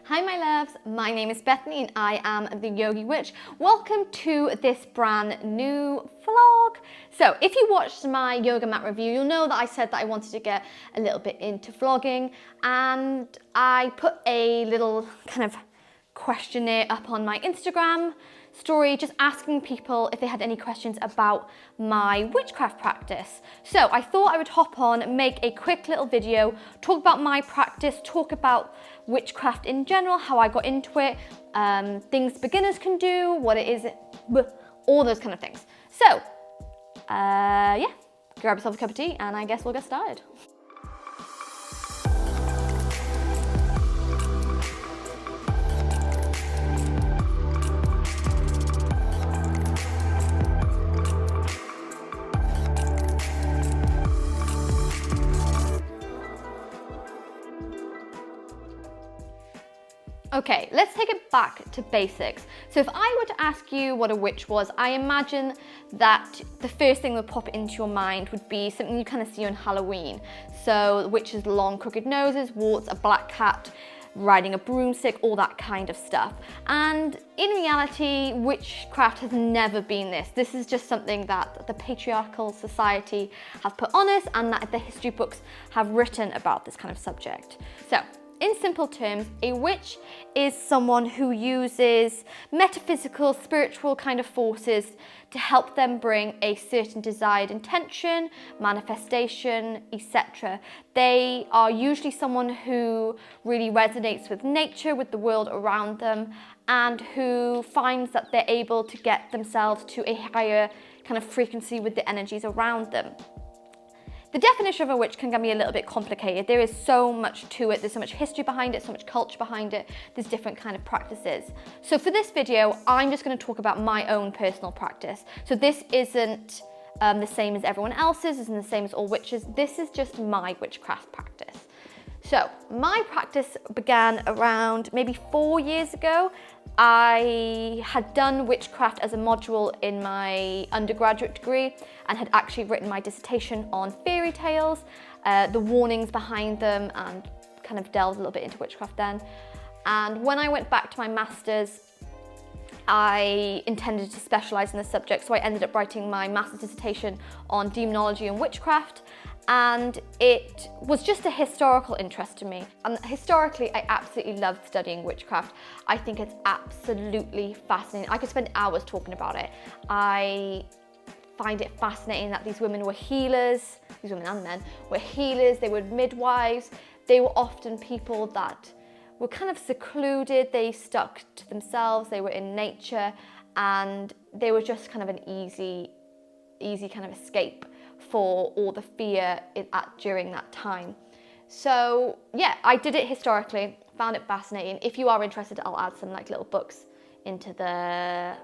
Hi my loves, my name is Bethany and I am the Yogi Witch. Welcome to this brand new vlog. So if you watched my yoga mat review, you'll know that I said that I wanted to get a little bit into vlogging, and I put a little kind of questionnaire up on my Instagram story just asking people if they had any questions about my witchcraft practice. So I thought I would hop on, make a quick little video, talk about my practice, talk about witchcraft in general, how I got into it, things beginners can do, what it is, all those kind of things. So yeah, grab yourself a cup of tea and I guess we'll get started. Okay, let's take it back to basics. So if I were to ask you what a witch was, I imagine that the first thing that would pop into your mind would be something you kind of see on Halloween. So witches, long crooked noses, warts, a black cat, riding a broomstick, all that kind of stuff. And in reality, witchcraft has never been this. This is just something that the patriarchal society have put on us and that the history books have written about this kind of subject. So, in simple terms, a witch is someone who uses metaphysical, spiritual kind of forces to help them bring a certain desired intention, manifestation, etc. They are usually someone who really resonates with nature, with the world around them, and who finds that they're able to get themselves to a higher kind of frequency with the energies around them. The definition of a witch can be a little bit complicated. There is so much to it. There's so much history behind it, so much culture behind it. There's different kind of practices. So for this video, I'm just going to talk about my own personal practice. So this isn't the same as everyone else's, isn't the same as all witches. This is just my witchcraft practice. So my practice began around maybe 4 years ago. I had done witchcraft as a module in my undergraduate degree and had actually written my dissertation on fairy tales, the warnings behind them, and kind of delved a little bit into witchcraft then. And when I went back to my master's, I intended to specialise in the subject, so I ended up writing my master's dissertation on demonology and witchcraft. And it was just a historical interest to me. And historically, I absolutely loved studying witchcraft. I think it's absolutely fascinating. I could spend hours talking about it. I find it fascinating that these women were healers, these women and men were healers, they were midwives. They were often people that were kind of secluded, they stuck to themselves, they were in nature, and they were just kind of an easy kind of escape for all the fear during that time. So yeah, I did it historically, found it fascinating. If you are interested, I'll add some like little books into the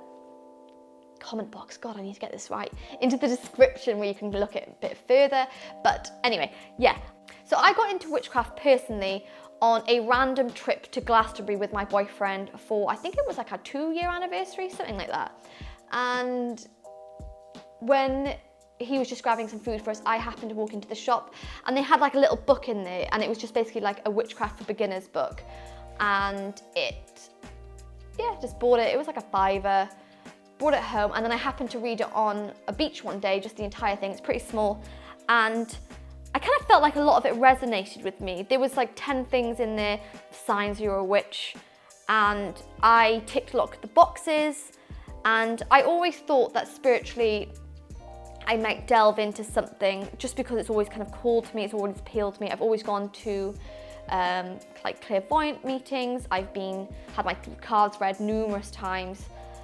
comment box. God, I need to get this right. Into the description where you can look at it a bit further. But anyway, yeah. So I got into witchcraft personally on a random trip to Glastonbury with my boyfriend for, I think it was like our 2-year anniversary, something like that. And when he was just grabbing some food for us, I happened to walk into the shop and they had like a little book in there, and it was just basically like a witchcraft for beginners book. And just bought it. It was like a £5, brought it home, and then I happened to read it on a beach one day, just the entire thing. It's pretty small, and I kind of felt like a lot of it resonated with me. There was like 10 things in there, signs you're a witch, and I ticked a lot of the boxes. And I always thought that spiritually I might delve into something just because it's always kind of called to me, it's always appealed to me. I've always gone to like clairvoyant meetings. I've had my cards read numerous times.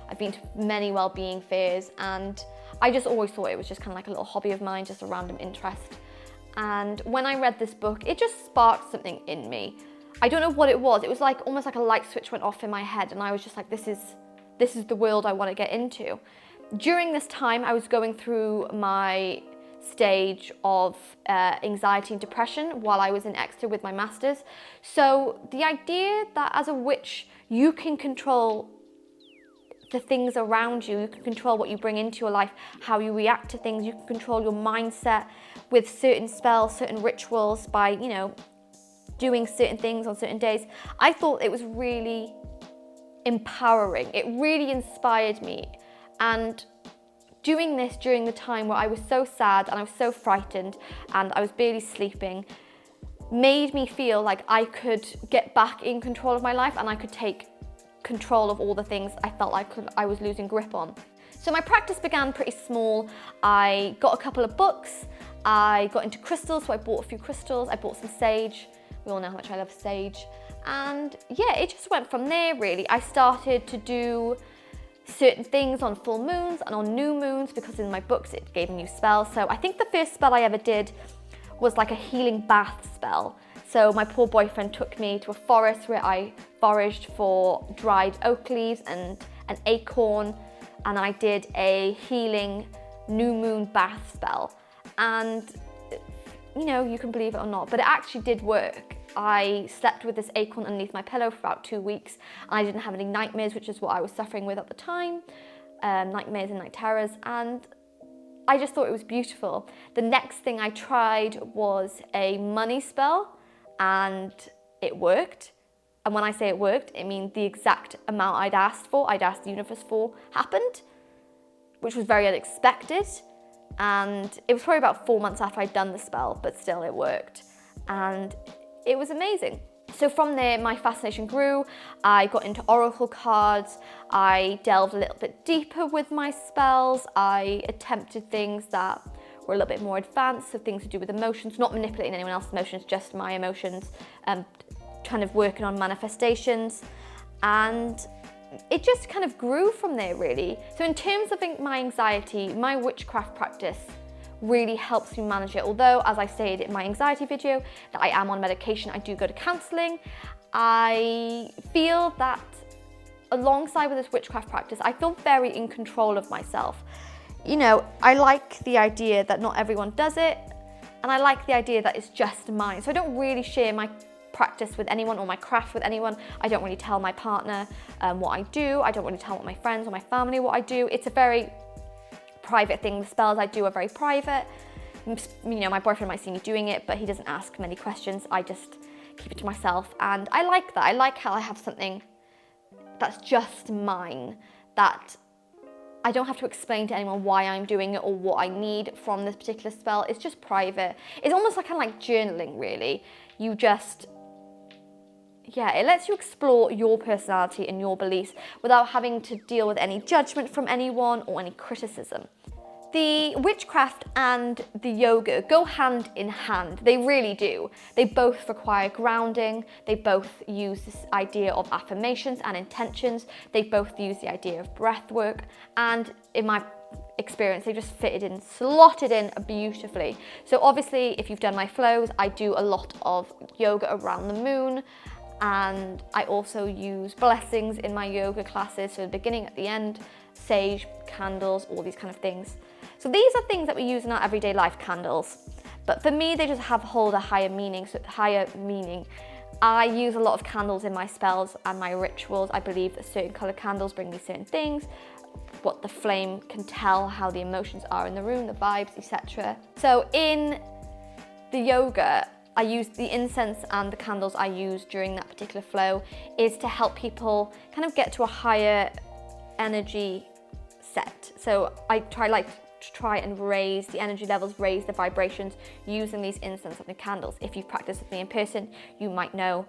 I've been to many well-being fairs, and I just always thought it was just kind of like a little hobby of mine, just a random interest. And when I read this book, it just sparked something in me. I don't know what it was. It was like almost like a light switch went off in my head, and I was just like, this is the world I want to get into. During this time, I was going through my stage of anxiety and depression while I was in Exeter with my master's. So the idea that as a witch, you can control the things around you, you can control what you bring into your life, how you react to things, you can control your mindset with certain spells, certain rituals by, doing certain things on certain days. I thought it was really empowering. It really inspired me. And doing this during the time where I was so sad and I was so frightened and I was barely sleeping made me feel like I could get back in control of my life and I could take control of all the things I felt like I was losing grip on. So my practice began pretty small. I got a couple of books. I got into crystals, so I bought a few crystals. I bought some sage. We all know how much I love sage. And yeah, it just went from there really. I started to do certain things on full moons and on new moons because in my books it gave me new spells. So I think the first spell I ever did was like a healing bath spell. So my poor boyfriend took me to a forest where I foraged for dried oak leaves and an acorn, and I did a healing new moon bath spell. And you know, you can believe it or not, but it actually did work. I slept with this acorn underneath my pillow for about 2 weeks, and I didn't have any nightmares, which is what I was suffering with at the time, nightmares and night terrors, and I just thought it was beautiful. The next thing I tried was a money spell, and it worked. And when I say it worked, it means the exact amount I'd asked the universe for, happened, which was very unexpected. And it was probably about 4 months after I'd done the spell, but still it worked. And it was amazing. So from there, my fascination grew. I got into oracle cards. I delved a little bit deeper with my spells. I attempted things that were a little bit more advanced, so things to do with emotions, not manipulating anyone else's emotions, just my emotions, kind of working on manifestations. And it just kind of grew from there really. So in terms of my anxiety, my witchcraft practice really helps me manage it. Although, as I stated in my anxiety video, that I am on medication, I do go to counselling. I feel that alongside with this witchcraft practice, I feel very in control of myself. You know, I like the idea that not everyone does it, and I like the idea that it's just mine. So I don't really share my practice with anyone or my craft with anyone. I don't really tell my partner what I do. I don't really tell my friends or my family what I do. It's a very private thing. The spells I do are very private. You know, my boyfriend might see me doing it, but he doesn't ask many questions. I just keep it to myself, and I like that. I like how I have something that's just mine, that I don't have to explain to anyone why I'm doing it or what I need from this particular spell. It's just private. It's almost like kind of like journaling really. You just, yeah, it lets you explore your personality and your beliefs without having to deal with any judgment from anyone or any criticism. The witchcraft and the yoga go hand in hand. They really do. They both require grounding. They both use this idea of affirmations and intentions. They both use the idea of breath work. And in my experience, they just fitted in, slotted in beautifully. So obviously, if you've done my flows, I do a lot of yoga around the moon. And I also use blessings in my yoga classes. So the beginning, at the end, sage, candles, all these kind of things. So these are things that we use in our everyday life, candles. But for me, they just hold a higher meaning. I use a lot of candles in my spells and my rituals. I believe that certain color candles bring me certain things, what the flame can tell, how the emotions are in the room, the vibes, etc. So in the yoga, I use the incense, and the candles I use during that particular flow is to help people kind of get to a higher energy set. So I try and raise the energy levels, raise the vibrations using these incense and the candles. If you've practiced with me in person, you might know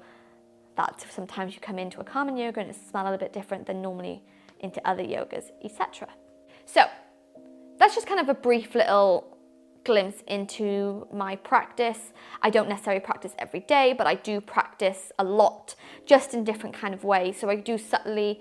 that sometimes you come into a Karma yoga and it smells a little bit different than normally into other yogas, etc. So that's just kind of a brief little glimpse into my practice. I don't necessarily practice every day, but I do practice a lot, just in different kind of ways. So I do subtly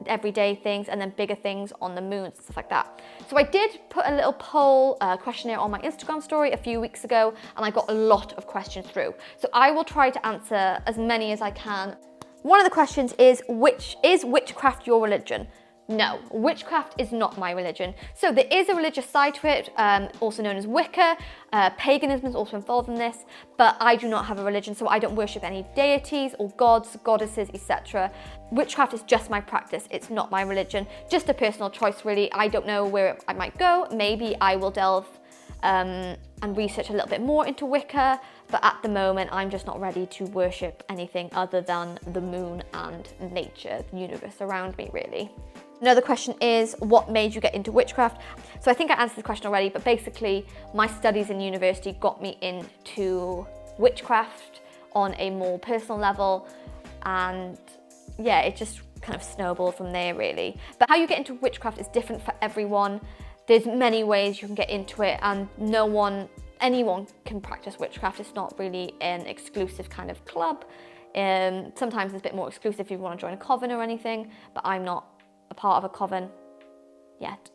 everyday things and then bigger things on the moons and stuff like that. So I did put a little poll questionnaire on my Instagram story a few weeks ago, and I got a lot of questions through. So I will try to answer as many as I can. One of the questions is witchcraft your religion? No, witchcraft is not my religion. So there is a religious side to it, also known as Wicca. Paganism is also involved in this, but I do not have a religion, so I don't worship any deities or gods, goddesses, etc. Witchcraft is just my practice. It's not my religion. Just a personal choice, really. I don't know where I might go. Maybe I will delve and research a little bit more into Wicca, But at the moment, I'm just not ready to worship anything other than the moon and nature, the universe around me, really. Another question is, what made you get into witchcraft? So I think I answered the question already, but basically my studies in university got me into witchcraft on a more personal level, and yeah, it just kind of snowballed from there, really. But how you get into witchcraft is different for everyone. There's many ways you can get into it, and anyone can practice witchcraft. It's not really an exclusive kind of club. Sometimes it's a bit more exclusive if you want to join a coven or anything, but I'm not a part of a coven yet.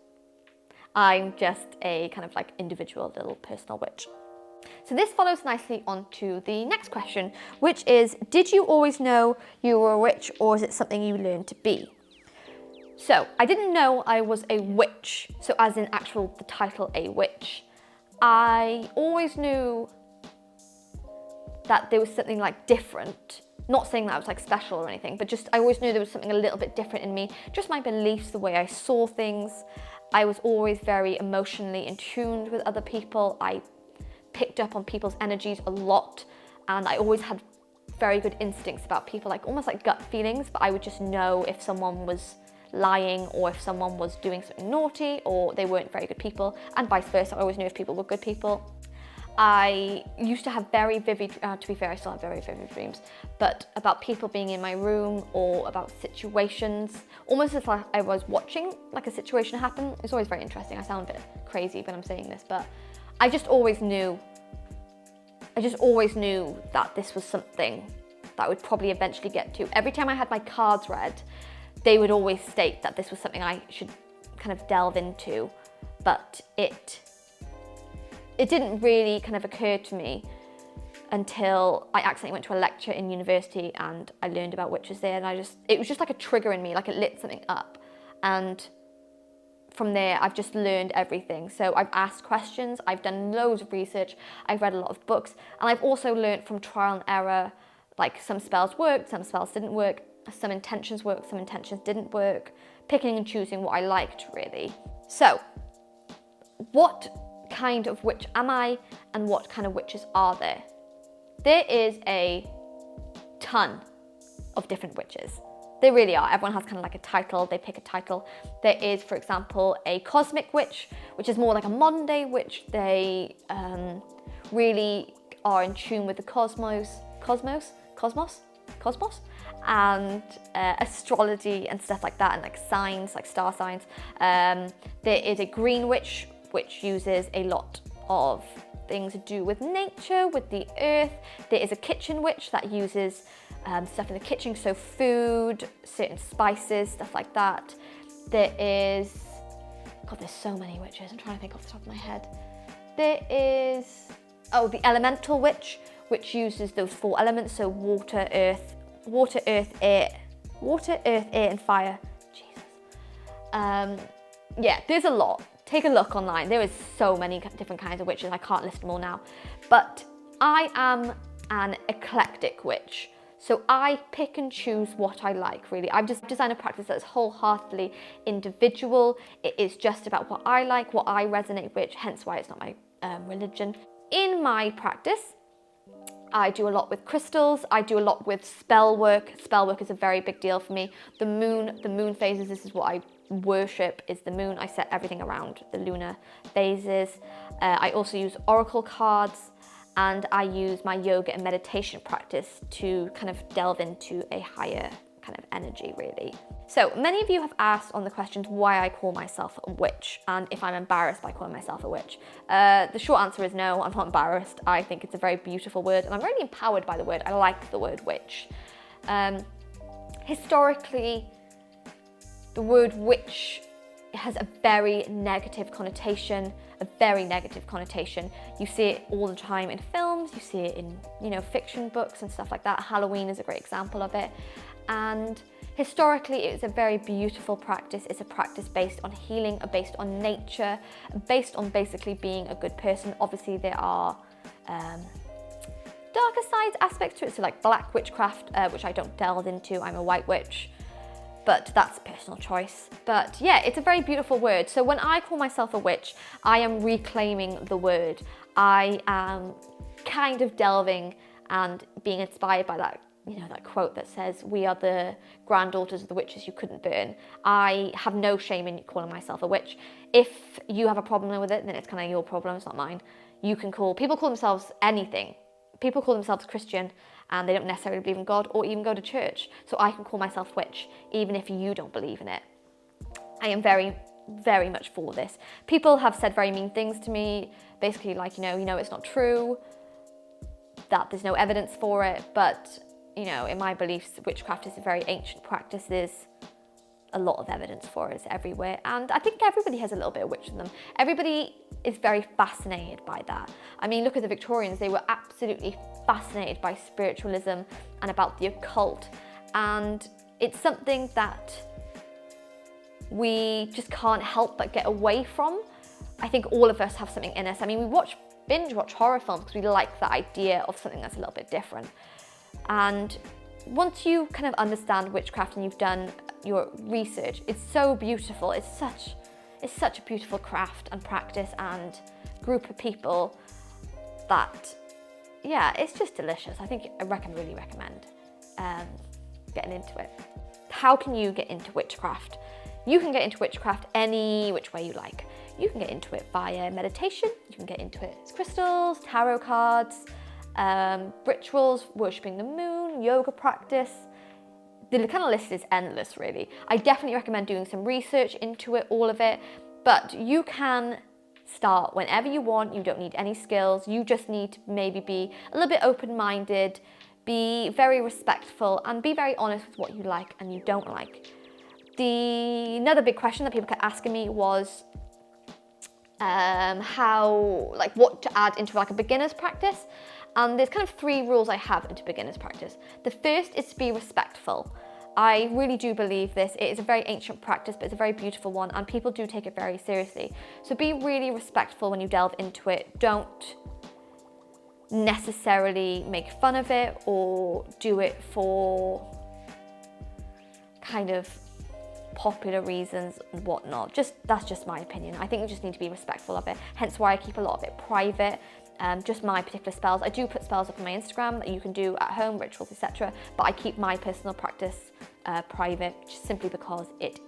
I'm just a kind of like individual little personal witch. So this follows nicely on to the next question, which is, did you always know you were a witch, or is it something you learned to be? So I didn't know I was a witch, so as in actual the title a witch. I always knew that there was something like different. Not saying that I was like special or anything, but just I always knew there was something a little bit different in me. Just my beliefs, the way I saw things. I was always very emotionally in tune with other people. I picked up on people's energies a lot, and I always had very good instincts about people, like almost like gut feelings, but I would just know if someone was lying or if someone was doing something naughty or they weren't very good people, and vice versa. I always knew if people were good people. I used to have very vivid, to be fair, I still have very vivid dreams, but about people being in my room or about situations, almost as like I was watching like a situation happen. It's always very interesting. I sound a bit crazy when I'm saying this, but I just always knew that this was something that I would probably eventually get to. Every time I had my cards read, they would always state that this was something I should kind of delve into, but it didn't really kind of occur to me until I accidentally went to a lecture in university and I learned about witches there, and it was just like a trigger in me, like it lit something up, and from there I've just learned everything. So I've asked questions, I've done loads of research, I've read a lot of books, and I've also learned from trial and error, like some spells worked, some spells didn't work, some intentions worked, some intentions didn't work, picking and choosing what I liked, really. So, what kind of witch am I, and what kind of witches are there? There is a ton of different witches. There really are. Everyone has kind of like a title, they pick a title. There is, for example, a cosmic witch, which is more like a modern day witch. They really are in tune with the cosmos, and astrology and stuff like that, and like signs, like star signs. There is a green witch, which uses a lot of things to do with nature, with the earth. There is a kitchen witch that uses stuff in the kitchen, so food, certain spices, stuff like that. There is, God, there's so many witches. I'm trying to think off the top of my head. There is, the elemental witch, which uses those 4 elements, so water, earth, air, and fire. Jesus. Yeah, there's a lot. Take a look online. There is so many different kinds of witches. I can't list them all now. But I am an eclectic witch. So I pick and choose what I like, really. I've just designed a practice that is wholeheartedly individual. It is just about what I like, what I resonate with, hence why it's not my religion. In my practice, I do a lot with crystals. I do a lot with spellwork. Spellwork is a very big deal for me. The moon phases, this is what I worship, is the moon. I set everything around the lunar phases. I also use oracle cards, and I use my yoga and meditation practice to kind of delve into a higher kind of energy, really. So many of you have asked on the questions why I call myself a witch and if I'm embarrassed by calling myself a witch. The short answer is no, I'm not embarrassed. I think it's a very beautiful word, and I'm really empowered by the word. I like the word witch. Historically, the word witch has a very negative connotation, You see it all the time in films, you see it in, fiction books and stuff like that. Halloween is a great example of it. And historically, it's a very beautiful practice. It's a practice based on healing, based on nature, based on basically being a good person. Obviously, there are darker sides aspects to it, so like black witchcraft, which I don't delve into. I'm a white witch. but that's a personal choice. But yeah, it's a very beautiful word. So when I call myself a witch, I am reclaiming the word. I am kind of delving and being inspired by that, that quote that says, "We are the granddaughters of the witches you couldn't burn." I have no shame in calling myself a witch. If you have a problem with it, then it's kind of your problem, it's not mine. People call themselves anything. People call themselves Christian and they don't necessarily believe in God or even go to church. So I can call myself witch, even if you don't believe in it. I am very, very much for this. People have said very mean things to me, basically like, it's not true, that there's no evidence for it. But, in my beliefs, witchcraft is a very ancient practice. There's a lot of evidence for it, it's everywhere. And I think everybody has a little bit of witch in them. Everybody is very fascinated by that. I mean, look at the Victorians, they were absolutely fascinated by spiritualism and about the occult. And it's something that we just can't help but get away from. I think all of us have something in us. I mean, we binge watch horror films because we like the idea of something that's a little bit different. And once you kind of understand witchcraft and you've done your research, it's so beautiful. It's such a beautiful craft and practice and group of people that, yeah, it's just delicious. I think I really recommend getting into it. How can you get into witchcraft? You can get into witchcraft any which way you like. You can get into it via meditation. You can get into it as crystals, tarot cards, rituals, worshipping the moon, yoga practice. The kind of list is endless, really. I definitely recommend doing some research into it, all of it, but you can start whenever you want. You don't need any skills. You just need to maybe be a little bit open-minded, be very respectful, and be very honest with what you like and you don't like. Another big question that people kept asking me was what to add into like a beginner's practice. And there's kind of 3 rules I have into beginner's practice. The first is to be respectful. I really do believe this. It is a very ancient practice, but it's a very beautiful one, and people do take it very seriously. So be really respectful when you delve into it. Don't necessarily make fun of it or do it for kind of popular reasons and whatnot. That's just my opinion. I think you just need to be respectful of it. Hence why I keep a lot of it private. Just my particular spells. I do put spells up on my Instagram that you can do at home, rituals, etc. But I keep my personal practice private, just simply because it's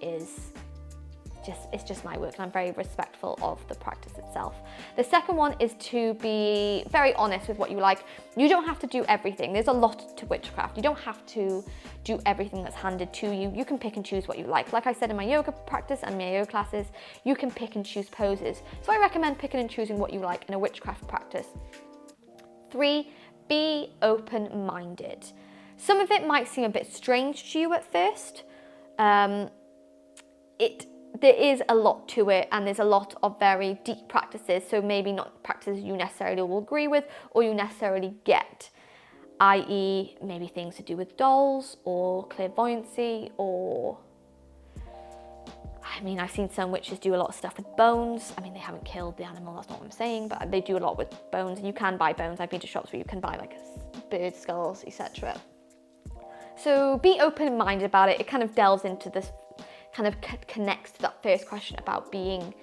just my work, and I'm very respectful of the practice itself. The second one is to be very honest with what you like. You don't have to do everything. There's a lot to witchcraft. You don't have to do everything that's handed to you. You can pick and choose what you like. Like I said in my yoga practice and my yoga classes, you can pick and choose poses. So I recommend picking and choosing what you like in a witchcraft practice. 3, be open-minded. Some of it might seem a bit strange to you at first. There is a lot to it, and there's a lot of very deep practices, so maybe not practices you necessarily will agree with or you necessarily get, i.e. maybe things to do with dolls or clairvoyancy, or I mean, I've seen some witches do a lot of stuff with bones. I mean, they haven't killed the animal, that's not what I'm saying, but they do a lot with bones, and you can buy bones. I've been to shops where you can buy like bird skulls, etc. So be open-minded about it. It kind of delves into this, kind of connects to that first question about being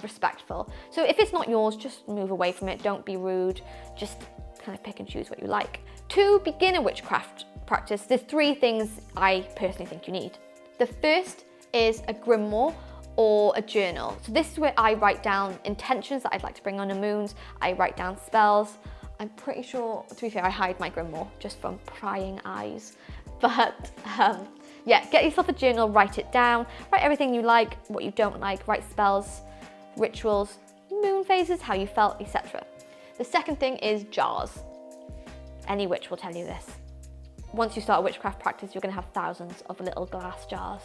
respectful. So if it's not yours, just move away from it. Don't be rude. Just kind of pick and choose what you like. To begin a witchcraft practice, there's 3 things I personally think you need. The first is a grimoire or a journal. So this is where I write down intentions that I'd like to bring on the moons. I write down spells. I'm pretty sure, to be fair, I hide my grimoire just from prying eyes. But yeah, get yourself a journal, write it down, write everything you like, what you don't like, write spells, rituals, moon phases, how you felt, etc. The second thing is jars. Any witch will tell you this. Once you start a witchcraft practice, you're going to have thousands of little glass jars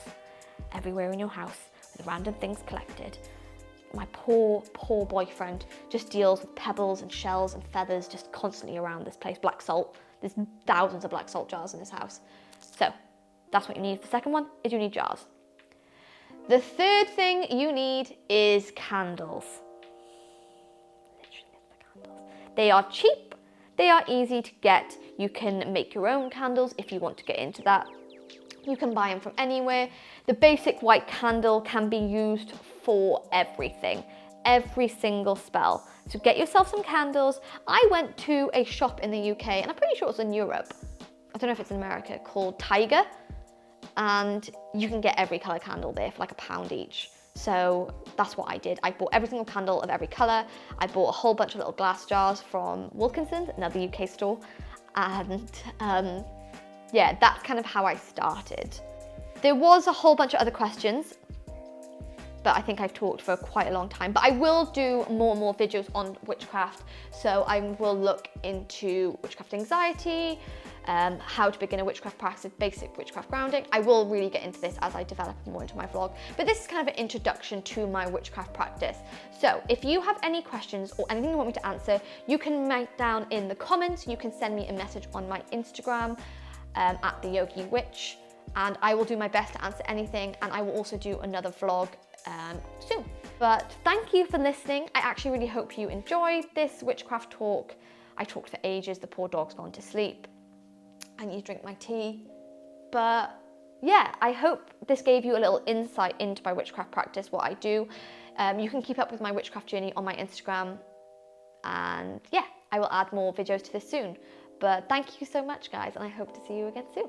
everywhere in your house with random things collected. My poor boyfriend just deals with pebbles and shells and feathers just constantly around this place. Black salt. There's thousands of black salt jars in this house. So that's what you need. The second one is you need jars. The third thing you need is candles. Literally the candles. They are cheap. They are easy to get. You can make your own candles if you want to get into that. You can buy them from anywhere. The basic white candle can be used for everything, every single spell. So get yourself some candles. I went to a shop in the UK, and I'm pretty sure it was in Europe, I don't know if it's in America, called Tiger, and you can get every colour candle there for like £1 each. So that's what I did. I bought every single candle of every colour. I bought a whole bunch of little glass jars from Wilkinson's, another UK store, and yeah, that's kind of how I started. There was a whole bunch of other questions, but I think I've talked for quite a long time. But I will do more and more videos on witchcraft. So I will look into witchcraft anxiety, how to begin a witchcraft practice, basic witchcraft grounding. I will really get into this as I develop more into my vlog. But this is kind of an introduction to my witchcraft practice. So if you have any questions or anything you want me to answer, you can write down in the comments. You can send me a message on my Instagram at the Yogi Witch, and I will do my best to answer anything. And I will also do another vlog soon. But thank you for listening. I actually really hope you enjoyed this witchcraft talk. I talked for ages, the poor dog's gone to sleep. I need to drink my tea. But yeah, I hope this gave you a little insight into my witchcraft practice, what I do. You can keep up with my witchcraft journey on my Instagram. And yeah, I will add more videos to this soon. But thank you so much, guys, and I hope to see you again soon.